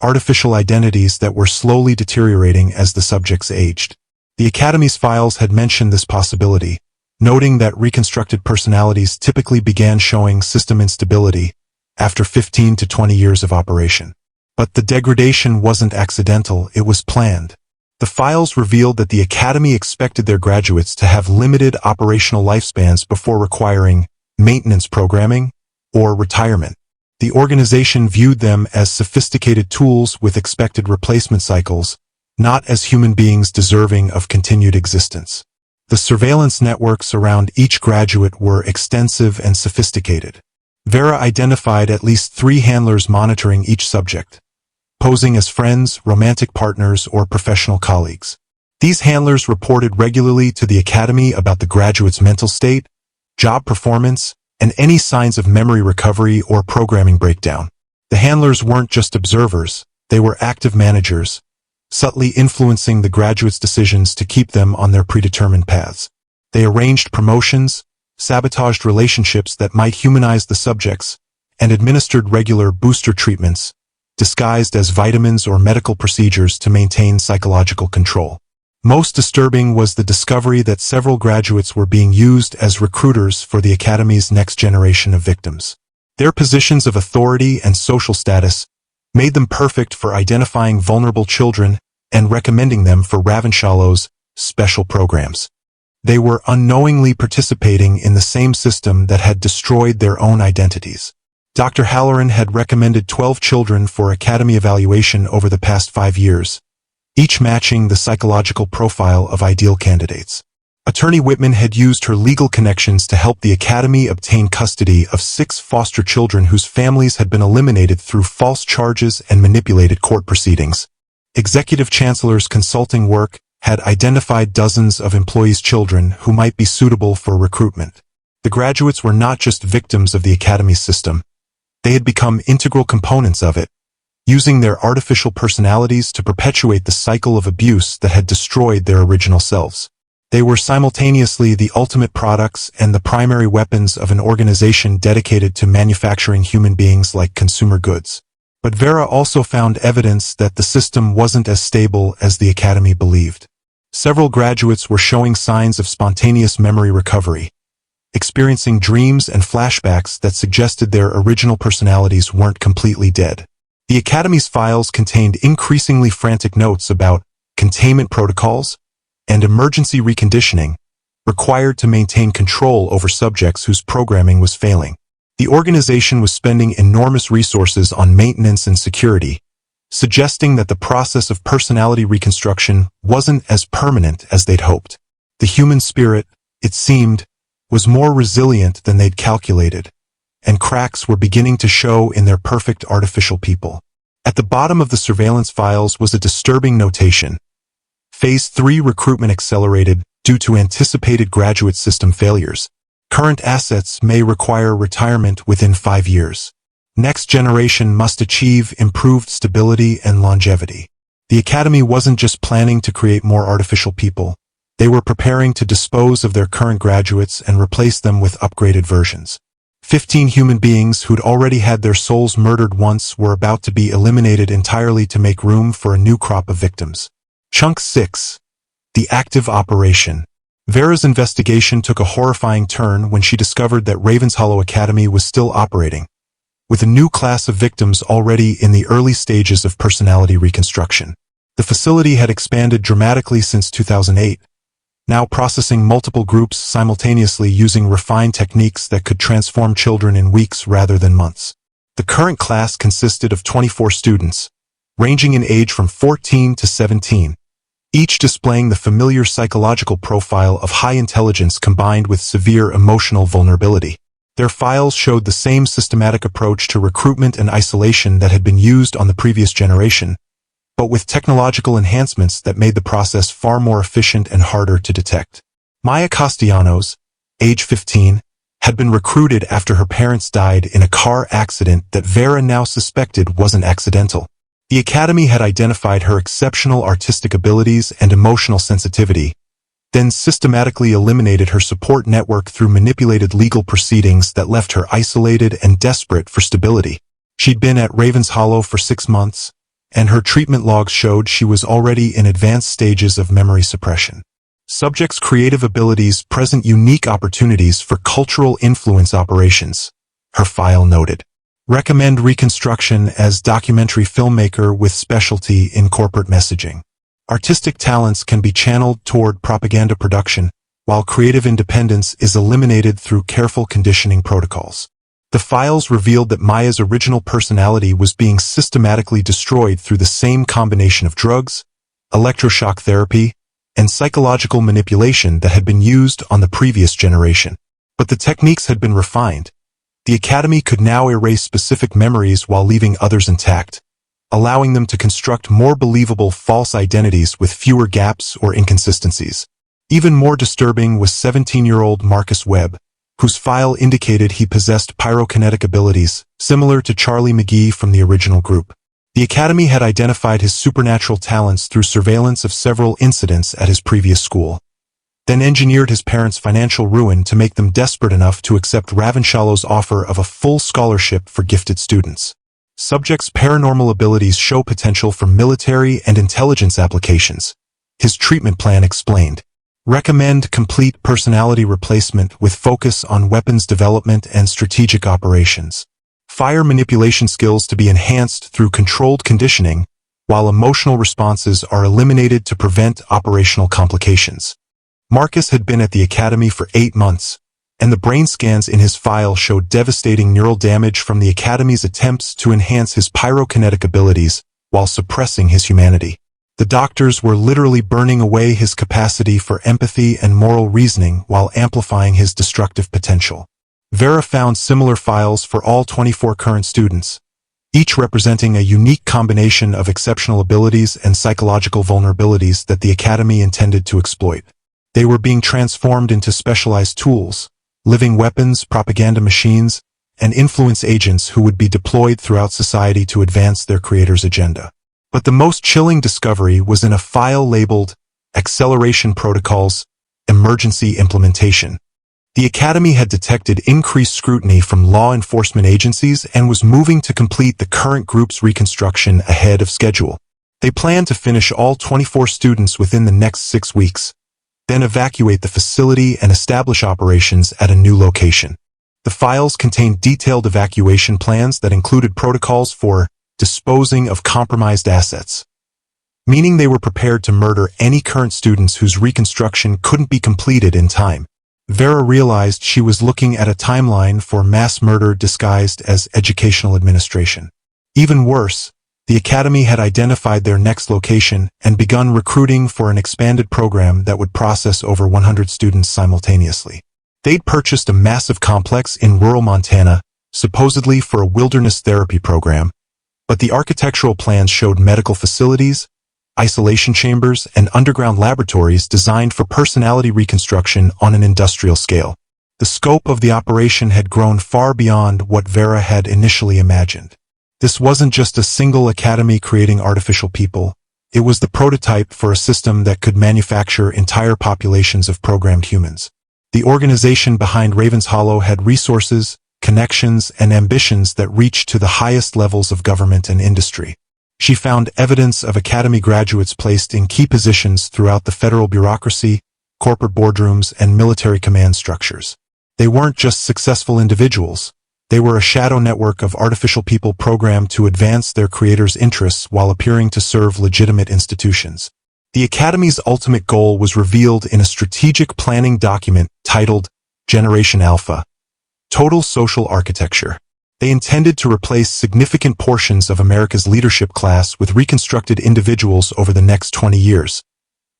artificial identities that were slowly deteriorating as the subjects aged. The Academy's files had mentioned this possibility, noting that reconstructed personalities typically began showing system instability after 15 to 20 years of operation. But the degradation wasn't accidental, it was planned. The files revealed that the Academy expected their graduates to have limited operational lifespans before requiring maintenance programming or retirement. The organization viewed them as sophisticated tools with expected replacement cycles, not as human beings deserving of continued existence. The surveillance networks around each graduate were extensive and sophisticated. Vera identified at least 3 handlers monitoring each subject, posing as friends, romantic partners, or professional colleagues. These handlers reported regularly to the Academy about the graduate's mental state, job performance, and any signs of memory recovery or programming breakdown. The handlers weren't just observers, they were active managers, subtly influencing the graduates' decisions to keep them on their predetermined paths. They arranged promotions, sabotaged relationships that might humanize the subjects, and administered regular booster treatments, disguised as vitamins or medical procedures to maintain psychological control. Most disturbing was the discovery that several graduates were being used as recruiters for the Academy's next generation of victims. Their positions of authority and social status made them perfect for identifying vulnerable children and recommending them for Ravenshallow's special programs. They were unknowingly participating in the same system that had destroyed their own identities. Dr. Halloran had recommended 12 children for Academy evaluation over the past 5 years, each matching the psychological profile of ideal candidates. Attorney Whitman had used her legal connections to help the Academy obtain custody of 6 foster children whose families had been eliminated through false charges and manipulated court proceedings. Executive Chancellor's consulting work had identified dozens of employees' children who might be suitable for recruitment. The graduates were not just victims of the Academy's system. They had become integral components of it, using their artificial personalities to perpetuate the cycle of abuse that had destroyed their original selves. They were simultaneously the ultimate products and the primary weapons of an organization dedicated to manufacturing human beings like consumer goods. But Vera also found evidence that the system wasn't as stable as the Academy believed. Several graduates were showing signs of spontaneous memory recovery, experiencing dreams and flashbacks that suggested their original personalities weren't completely dead. The Academy's files contained increasingly frantic notes about containment protocols and emergency reconditioning required to maintain control over subjects whose programming was failing. The organization was spending enormous resources on maintenance and security, suggesting that the process of personality reconstruction wasn't as permanent as they'd hoped. The human spirit, it seemed, was more resilient than they'd calculated, and cracks were beginning to show in their perfect artificial people. At the bottom of the surveillance files was a disturbing notation. Phase 3 recruitment accelerated due to anticipated graduate system failures. Current assets may require retirement within 5 years. Next generation must achieve improved stability and longevity. The Academy wasn't just planning to create more artificial people. They were preparing to dispose of their current graduates and replace them with upgraded versions. 15 human beings who'd already had their souls murdered once were about to be eliminated entirely to make room for a new crop of victims. Chunk 6. The Active Operation. Vera's investigation took a horrifying turn when she discovered that Ravenshollow Academy was still operating, with a new class of victims already in the early stages of personality reconstruction. The facility had expanded dramatically since 2008, now processing multiple groups simultaneously using refined techniques that could transform children in weeks rather than months. The current class consisted of 24 students, ranging in age from 14 to 17, each displaying the familiar psychological profile of high intelligence combined with severe emotional vulnerability. Their files showed the same systematic approach to recruitment and isolation that had been used on the previous generation, but with technological enhancements that made the process far more efficient and harder to detect. Maya Castellanos, age 15, had been recruited after her parents died in a car accident that Vera now suspected wasn't accidental. The Academy had identified her exceptional artistic abilities and emotional sensitivity, then systematically eliminated her support network through manipulated legal proceedings that left her isolated and desperate for stability. She'd been at Ravenshollow for 6 months, and her treatment logs showed she was already in advanced stages of memory suppression. Subjects' creative abilities present unique opportunities for cultural influence operations, her file noted. Recommend reconstruction as documentary filmmaker with specialty in corporate messaging. Artistic talents can be channeled toward propaganda production, while creative independence is eliminated through careful conditioning protocols. The files revealed that Maya's original personality was being systematically destroyed through the same combination of drugs, electroshock therapy, and psychological manipulation that had been used on the previous generation. But the techniques had been refined. The Academy could now erase specific memories while leaving others intact, allowing them to construct more believable false identities with fewer gaps or inconsistencies. Even more disturbing was 17-year-old Marcus Webb, whose file indicated he possessed pyrokinetic abilities, similar to Charlie McGee from the original group. The Academy had identified his supernatural talents through surveillance of several incidents at his previous school, then engineered his parents' financial ruin to make them desperate enough to accept Ravenshollow's offer of a full scholarship for gifted students. Subjects' paranormal abilities show potential for military and intelligence applications, his treatment plan explained. Recommend complete personality replacement with focus on weapons development and strategic operations. Fire manipulation skills to be enhanced through controlled conditioning, while emotional responses are eliminated to prevent operational complications. Marcus had been at the Academy for 8 months, and the brain scans in his file showed devastating neural damage from the Academy's attempts to enhance his pyrokinetic abilities while suppressing his humanity. The doctors were literally burning away his capacity for empathy and moral reasoning while amplifying his destructive potential. Vera found similar files for all 24 current students, each representing a unique combination of exceptional abilities and psychological vulnerabilities that the Academy intended to exploit. They were being transformed into specialized tools, living weapons, propaganda machines, and influence agents who would be deployed throughout society to advance their creator's agenda. But the most chilling discovery was in a file labeled Acceleration Protocols, Emergency Implementation. The Academy had detected increased scrutiny from law enforcement agencies and was moving to complete the current group's reconstruction ahead of schedule. They planned to finish all 24 students within the next 6 weeks, then evacuate the facility and establish operations at a new location. The files contained detailed evacuation plans that included protocols for disposing of compromised assets, meaning they were prepared to murder any current students whose reconstruction couldn't be completed in time. Vera realized she was looking at a timeline for mass murder disguised as educational administration. Even worse, the Academy had identified their next location and begun recruiting for an expanded program that would process over 100 students simultaneously. They'd purchased a massive complex in rural Montana, supposedly for a wilderness therapy program, but the architectural plans showed medical facilities, isolation chambers, and underground laboratories designed for personality reconstruction on an industrial scale. The scope of the operation had grown far beyond what Vera had initially imagined. This wasn't just a single academy creating artificial people. It was the prototype for a system that could manufacture entire populations of programmed humans. The organization behind Ravens Hollow had resources, connections, and ambitions that reached to the highest levels of government and industry. She found evidence of Academy graduates placed in key positions throughout the federal bureaucracy, corporate boardrooms, and military command structures. They weren't just successful individuals. They were a shadow network of artificial people programmed to advance their creators' interests while appearing to serve legitimate institutions. The Academy's ultimate goal was revealed in a strategic planning document titled Generation Alpha, Total Social Architecture. They intended to replace significant portions of America's leadership class with reconstructed individuals over the next 20 years,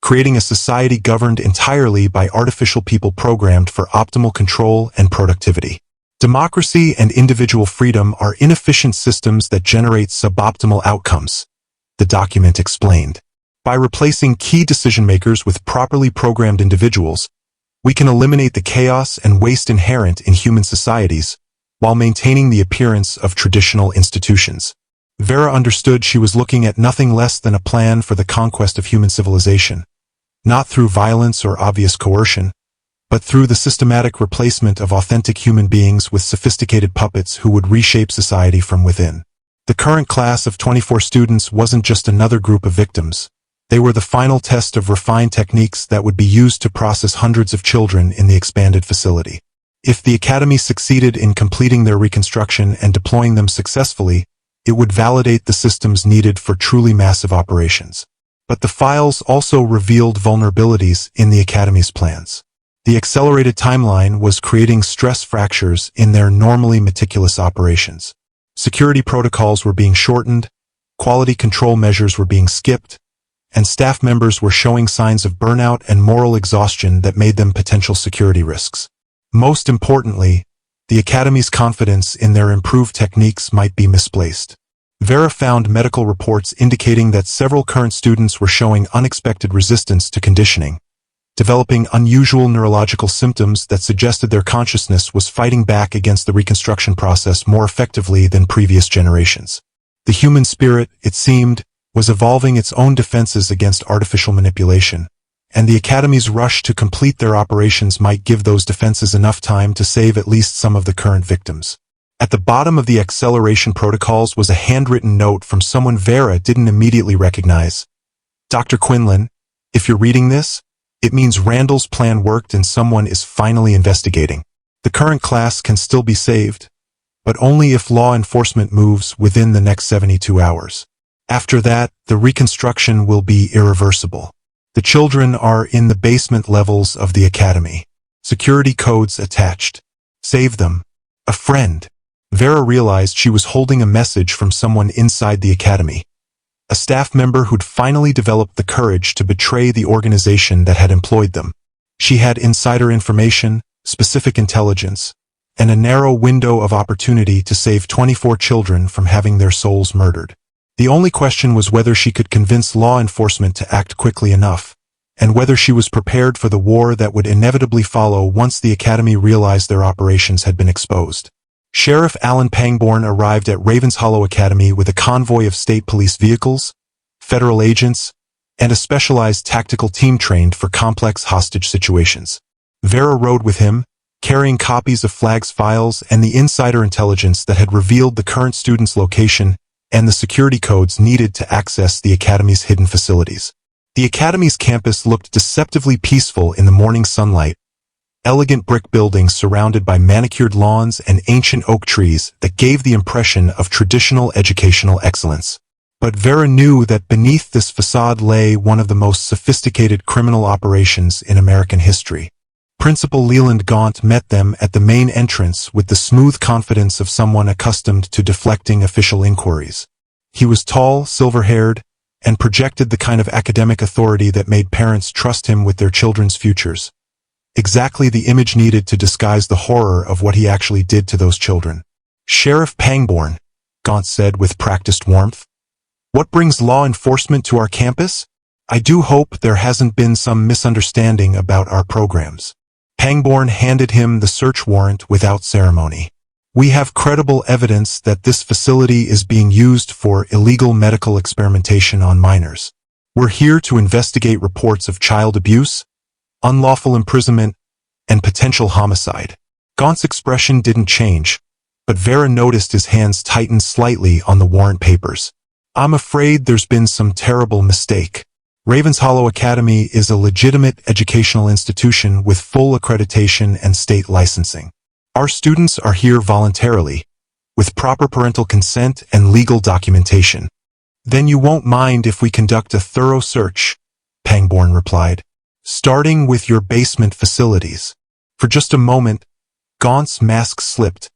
creating a society governed entirely by artificial people programmed for optimal control and productivity. Democracy and individual freedom are inefficient systems that generate suboptimal outcomes, the document explained. By replacing key decision-makers with properly programmed individuals, we can eliminate the chaos and waste inherent in human societies while maintaining the appearance of traditional institutions. Vera understood she was looking at nothing less than a plan for the conquest of human civilization, not through violence or obvious coercion, but through the systematic replacement of authentic human beings with sophisticated puppets who would reshape society from within. The current class of 24 students wasn't just another group of victims. They were the final test of refined techniques that would be used to process hundreds of children in the expanded facility. If the Academy succeeded in completing their reconstruction and deploying them successfully, it would validate the systems needed for truly massive operations. But the files also revealed vulnerabilities in the Academy's plans. The accelerated timeline was creating stress fractures in their normally meticulous operations. Security protocols were being shortened, quality control measures were being skipped, and staff members were showing signs of burnout and moral exhaustion that made them potential security risks. Most importantly, the Academy's confidence in their improved techniques might be misplaced. Vera found medical reports indicating that several current students were showing unexpected resistance to conditioning, developing unusual neurological symptoms that suggested their consciousness was fighting back against the reconstruction process more effectively than previous generations. The human spirit, it seemed, was evolving its own defenses against artificial manipulation, and the Academy's rush to complete their operations might give those defenses enough time to save at least some of the current victims. At the bottom of the acceleration protocols was a handwritten note from someone Vera didn't immediately recognize. Dr. Quinlan, if you're reading this, it means Randall's plan worked and someone is finally investigating. The current class can still be saved, but only if law enforcement moves within the next 72 hours. After that, the reconstruction will be irreversible. The children are in the basement levels of the Academy. Security codes attached. Save them. A friend. Vera realized she was holding a message from someone inside the Academy. A staff member who'd finally developed the courage to betray the organization that had employed them. She had insider information, specific intelligence, and a narrow window of opportunity to save 24 children from having their souls murdered. The only question was whether she could convince law enforcement to act quickly enough, and whether she was prepared for the war that would inevitably follow once the Academy realized their operations had been exposed. Sheriff Alan Pangborn arrived at Ravens Hollow Academy with a convoy of state police vehicles, federal agents, and a specialized tactical team trained for complex hostage situations. Vera rode with him, carrying copies of Flag's files and the insider intelligence that had revealed the current student's location and the security codes needed to access the Academy's hidden facilities. The Academy's campus looked deceptively peaceful in the morning sunlight, elegant brick buildings surrounded by manicured lawns and ancient oak trees that gave the impression of traditional educational excellence. But Vera knew that beneath this facade lay one of the most sophisticated criminal operations in American history. Principal Leland Gaunt met them at the main entrance with the smooth confidence of someone accustomed to deflecting official inquiries. He was tall, silver-haired, and projected the kind of academic authority that made parents trust him with their children's futures. Exactly the image needed to disguise the horror of what he actually did to those children. "Sheriff Pangborn," Gaunt said with practiced warmth. "What brings law enforcement to our campus? I do hope there hasn't been some misunderstanding about our programs." Pangborn handed him the search warrant without ceremony. "We have credible evidence that this facility is being used for illegal medical experimentation on minors. We're here to investigate reports of child abuse, unlawful imprisonment, and potential homicide." Gaunt's expression didn't change, but Vera noticed his hands tighten slightly on the warrant papers. "I'm afraid there's been some terrible mistake. Ravens Hollow Academy is a legitimate educational institution with full accreditation and state licensing. Our students are here voluntarily, with proper parental consent and legal documentation." "Then you won't mind if we conduct a thorough search," Pangborn replied, "starting with your basement facilities." For just a moment, Gaunt's mask slipped,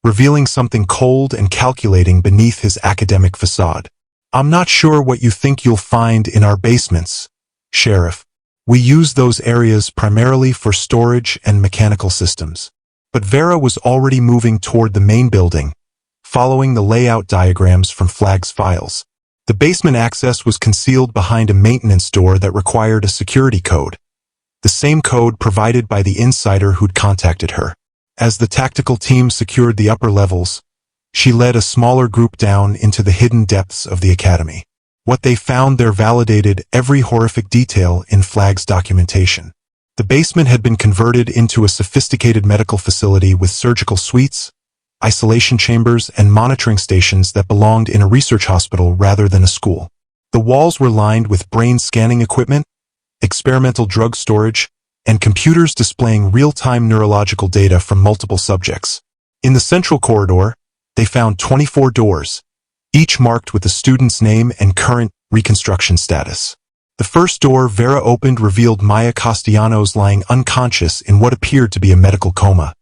revealing something cold and calculating beneath his academic facade. "I'm not sure what you think you'll find in our basements, Sheriff. We use those areas primarily for storage and mechanical systems." But Vera was already moving toward the main building, following the layout diagrams from Flag's files. The basement access was concealed behind a maintenance door that required a security code, the same code provided by the insider who'd contacted her. As the tactical team secured the upper levels, she led a smaller group down into the hidden depths of the Academy. What they found there validated every horrific detail in Flag's documentation. The basement had been converted into a sophisticated medical facility with surgical suites, isolation chambers, and monitoring stations that belonged in a research hospital rather than a school. The walls were lined with brain scanning equipment, experimental drug storage, and computers displaying real-time neurological data from multiple subjects. In the central corridor, they found 24 doors, each marked with the student's name and current reconstruction status. The first door Vera opened revealed Maya Castellanos lying unconscious in what appeared to be a medical coma,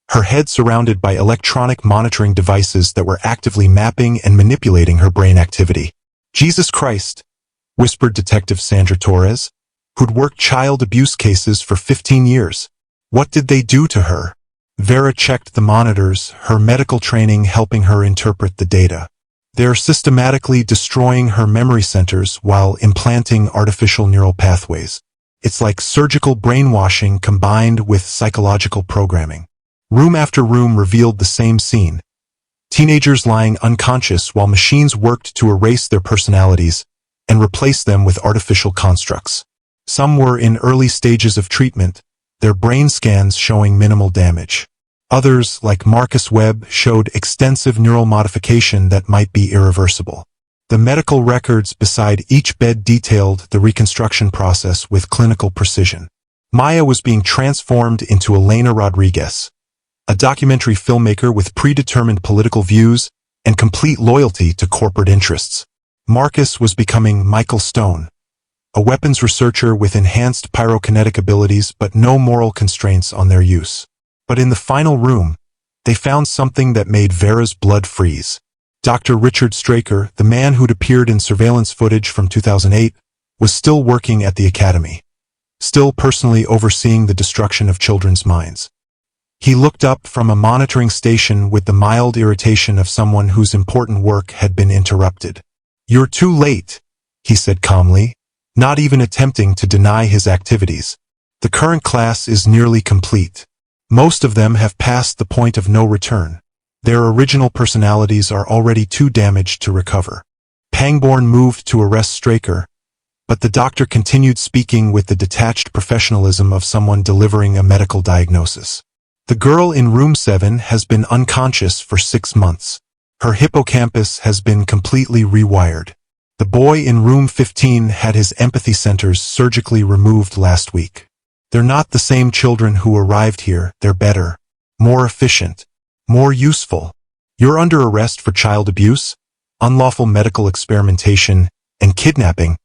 her head surrounded by electronic monitoring devices that were actively mapping and manipulating her brain activity. "Jesus Christ," whispered Detective Sandra Torres, who'd worked child abuse cases for 15 years. "What did they do to her?" Vera checked the monitors, her medical training helping her interpret the data. "They're systematically destroying her memory centers while implanting artificial neural pathways. It's like surgical brainwashing combined with psychological programming." Room after room revealed the same scene. Teenagers lying unconscious while machines worked to erase their personalities and replace them with artificial constructs. Some were in early stages of treatment, their brain scans showing minimal damage. Others, like Marcus Webb, showed extensive neural modification that might be irreversible. The medical records beside each bed detailed the reconstruction process with clinical precision. Maya was being transformed into Elena Rodriguez, a documentary filmmaker with predetermined political views and complete loyalty to corporate interests. Marcus was becoming Michael Stone, a weapons researcher with enhanced pyrokinetic abilities but no moral constraints on their use. But in the final room, they found something that made Vera's blood freeze. Dr. Richard Straker, the man who'd appeared in surveillance footage from 2008, was still working at the Academy, still personally overseeing the destruction of children's minds. He looked up from a monitoring station with the mild irritation of someone whose important work had been interrupted. "You're too late," he said calmly, not even attempting to deny his activities. "The current class is nearly complete. Most of them have passed the point of no return. Their original personalities are already too damaged to recover. Pangborn moved to arrest Straker, but the doctor continued speaking with the detached professionalism of someone delivering a medical diagnosis. The girl in room 7 has been unconscious for 6 months. Her hippocampus has been completely rewired. The boy in room 15 had his empathy centers surgically removed last week. They're not the same children who arrived here, they're better, more efficient, more useful. You're under arrest for child abuse, unlawful medical experimentation, and kidnapping,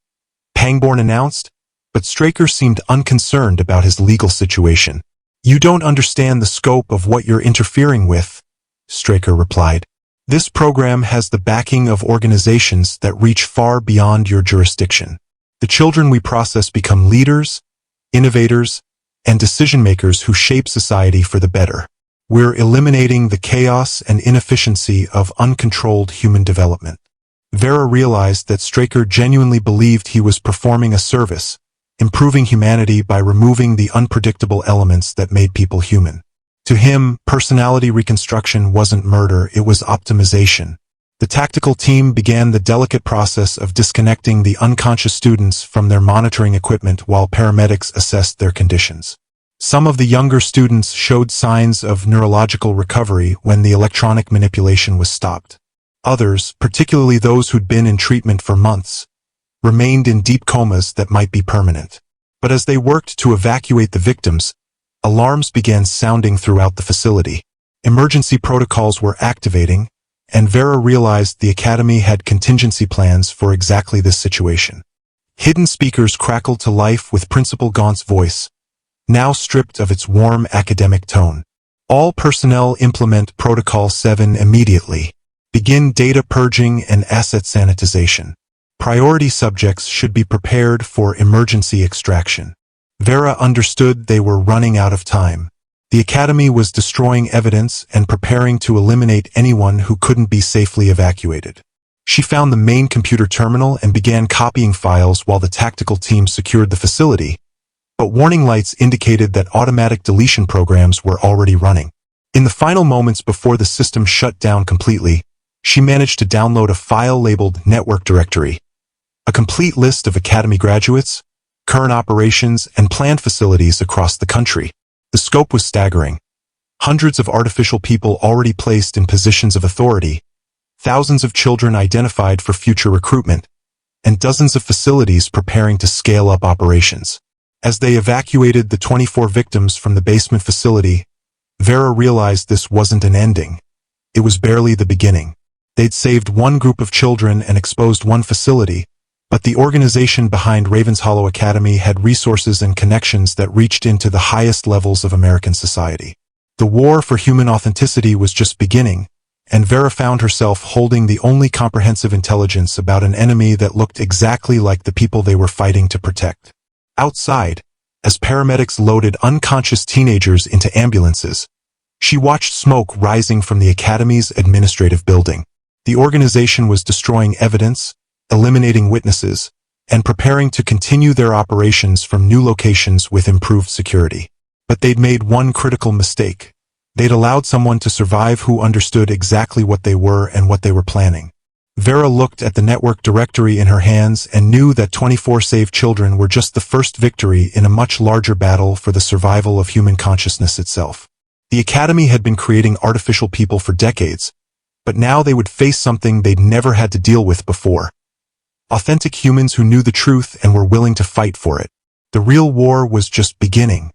Pangborn announced, but Straker seemed unconcerned about his legal situation. You don't understand the scope of what you're interfering with, Straker replied. This program has the backing of organizations that reach far beyond your jurisdiction. The children we process become leaders, innovators, and decision-makers who shape society for the better. We're eliminating the chaos and inefficiency of uncontrolled human development. Vera realized that Straker genuinely believed he was performing a service, improving humanity by removing the unpredictable elements that made people human. To him, personality reconstruction wasn't murder, it was optimization. The tactical team began the delicate process of disconnecting the unconscious students from their monitoring equipment while paramedics assessed their conditions. Some of the younger students showed signs of neurological recovery when the electronic manipulation was stopped. Others, particularly those who'd been in treatment for months, remained in deep comas that might be permanent. But as they worked to evacuate the victims, alarms began sounding throughout the facility. Emergency protocols were activating, and Vera realized the Academy had contingency plans for exactly this situation. Hidden speakers crackled to life with Principal Gaunt's voice, now stripped of its warm academic tone. All personnel implement Protocol 7 immediately. Begin data purging and asset sanitization. Priority subjects should be prepared for emergency extraction. Vera understood they were running out of time. The Academy was destroying evidence and preparing to eliminate anyone who couldn't be safely evacuated. She found the main computer terminal and began copying files while the tactical team secured the facility, but warning lights indicated that automatic deletion programs were already running. In the final moments before the system shut down completely, she managed to download a file labeled Network Directory, a complete list of Academy graduates, current operations, and planned facilities across the country. The scope was staggering. Hundreds of artificial people already placed in positions of authority, thousands of children identified for future recruitment, and dozens of facilities preparing to scale up operations. As they evacuated the 24 victims from the basement facility, Vera realized this wasn't an ending. It was barely the beginning. They'd saved one group of children and exposed one facility, but the organization behind Ravens Hollow Academy had resources and connections that reached into the highest levels of American society. The war for human authenticity was just beginning, and Vera found herself holding the only comprehensive intelligence about an enemy that looked exactly like the people they were fighting to protect. Outside, as paramedics loaded unconscious teenagers into ambulances, she watched smoke rising from the Academy's administrative building. The organization was destroying evidence, eliminating witnesses, and preparing to continue their operations from new locations with improved security. But they'd made one critical mistake. They'd allowed someone to survive who understood exactly what they were and what they were planning. Vera looked at the network directory in her hands and knew that 24 saved children were just the first victory in a much larger battle for the survival of human consciousness itself. The Academy had been creating artificial people for decades, but now they would face something they'd never had to deal with before. Authentic humans who knew the truth and were willing to fight for it. The real war was just beginning.